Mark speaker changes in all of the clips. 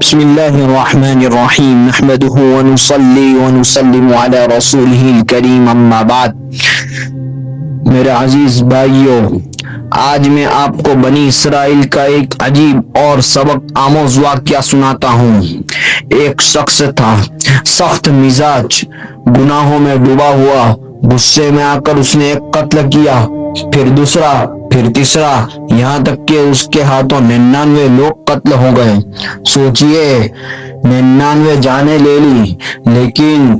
Speaker 1: بسم اللہ الرحمن الرحیم نحمده ونصلی ونسلم علی رسولہ الکریم اما بعد۔ میرے عزیز بھائیوں، آج میں آپ کو بنی اسرائیل کا ایک عجیب اور سبق آموز واقعہ سناتا ہوں۔ ایک شخص تھا، سخت مزاج، گناہوں میں ڈوبا ہوا۔ غصے میں آ کر اس نے ایک قتل کیا، پھر دوسرا، پھر تیسرا، یہاں تک کہ اس کے ہاتھوں 99 لوگ قتل ہو گئے۔ سوچئے 99 جانیں لے لی، لیکن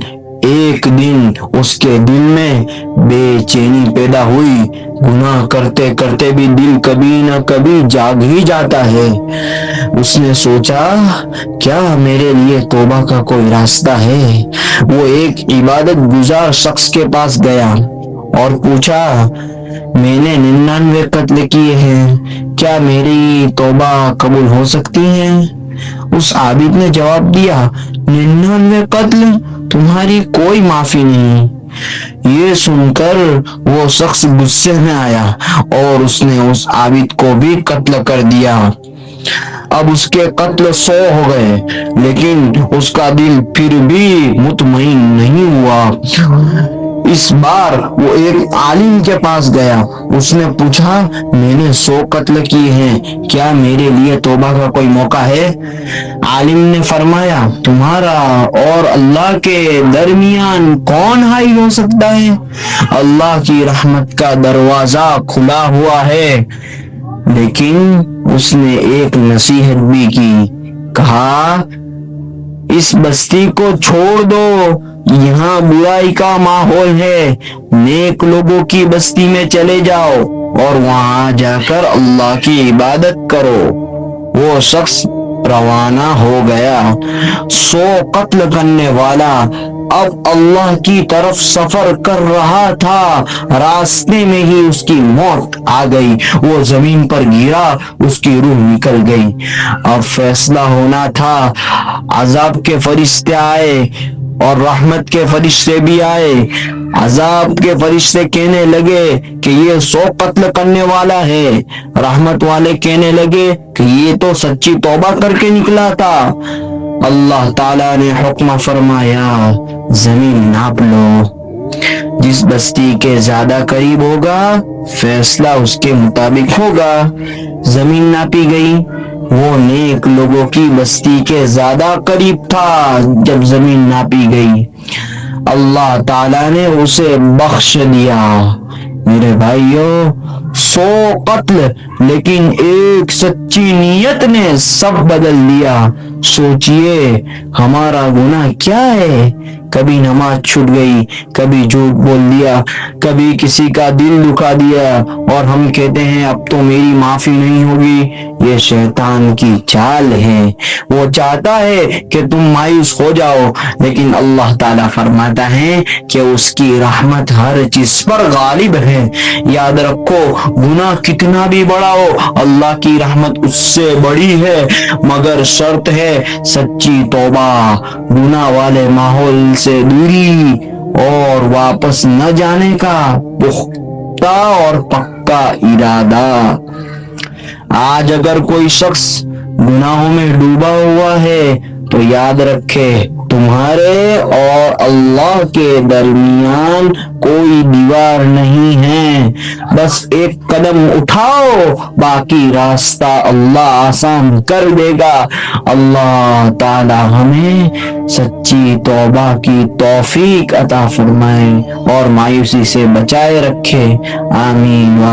Speaker 1: ایک دن اس کے دل میں بے چینی پیدا ہوئی۔ گناہ کرتے کرتے بھی دل کبھی نہ کبھی جاگ ہی جاتا ہے۔ اس نے سوچا، کیا میرے لیے توبہ کا کوئی راستہ ہے؟ وہ ایک عبادت گزار شخص کے پاس گیا اور پوچھا، میں نے 99 قتل کیے ہیں، کیا میری توبہ قبول ہو سکتی ہے؟ اس عابد نے جواب دیا، 99 قتل؟ تمہاری کوئی معافی نہیں۔ یہ سن کر وہ شخص غصے میں آیا اور اس نے اس عابد کو بھی قتل کر دیا۔ اب اس کے قتل 100 ہو گئے، لیکن اس کا دل پھر بھی مطمئن نہیں ہوا۔ اس بار وہ ایک عالم کے پاس گیا۔ اس نے پوچھا، میں نے 100 قتل کیے ہیں، کیا میرے لیے توبہ کا کوئی موقع ہے؟ عالم نے فرمایا، تمہارا اور اللہ کے درمیان کون حائل ہو سکتا ہے؟ اللہ کی رحمت کا دروازہ کھلا ہوا ہے۔ لیکن اس نے ایک نصیحت بھی کی، کہا، اس بستی کو چھوڑ دو، یہاں برائی کا ماحول ہے، نیک لوگوں کی بستی میں چلے جاؤ اور وہاں جا کر اللہ کی عبادت کرو۔ وہ شخص روانہ ہو گیا۔ 100 قتل کرنے والا اب اللہ کی طرف سفر کر رہا تھا۔ راستے میں ہی اس کی موت آ گئی۔ وہ زمین پر گرا، اس کی روح نکل گئی۔ اب فیصلہ ہونا تھا۔ عذاب کے فرشتے آئے اور رحمت کے فرشتے بھی آئے۔ عذاب کے فرشتے کہنے لگے کہ یہ 100 قتل کرنے والا ہے۔ رحمت والے کہنے لگے کہ یہ تو سچی توبہ کر کے نکلا تھا۔ اللہ تعالیٰ نے حکم فرمایا، زمین ناپ لو، جس بستی کے زیادہ قریب ہوگا فیصلہ اس کے مطابق ہوگا۔ زمین ناپی گئی، وہ نیک لوگوں کی بستی کے زیادہ قریب تھا۔ جب زمین ناپی گئی، اللہ تعالیٰ نے اسے بخش دیا۔ میرے بھائیوں، 100 قتل، لیکن ایک سچی نیت نے سب بدل دیا۔ سوچئے ہمارا گناہ کیا ہے؟ کبھی نماز چھوٹ گئی، کبھی جھوٹ بول دیا، کبھی کسی کا دل دکھا دیا، اور ہم کہتے ہیں اب تو میری معافی نہیں ہوگی۔ یہ شیطان کی چال ہے۔ وہ چاہتا ہے کہ تم مایوس ہو جاؤ، لیکن اللہ تعالیٰ فرماتا ہے کہ اس کی رحمت ہر چیز پر غالب ہے۔ یاد رکھو، گناہ کتنا بھی بڑا ہو، اللہ کی رحمت اس سے بڑی ہے، مگر شرط ہے سچی توبہ، گناہ والے ماحول سے دوری اور واپس نہ جانے کا پختہ اور پکا ارادہ۔ آج اگر کوئی شخص گناہوں میں ڈوبا ہوا ہے تو یاد رکھے، تمہارے اور اللہ کے درمیان کوئی دیوار نہیں ہے۔ بس ایک قدم اٹھاؤ، باقی راستہ اللہ آسان کر دے گا۔ اللہ تعالی ہمیں سچی توبہ کی توفیق عطا فرمائے اور مایوسی سے بچائے رکھے۔ آمین۔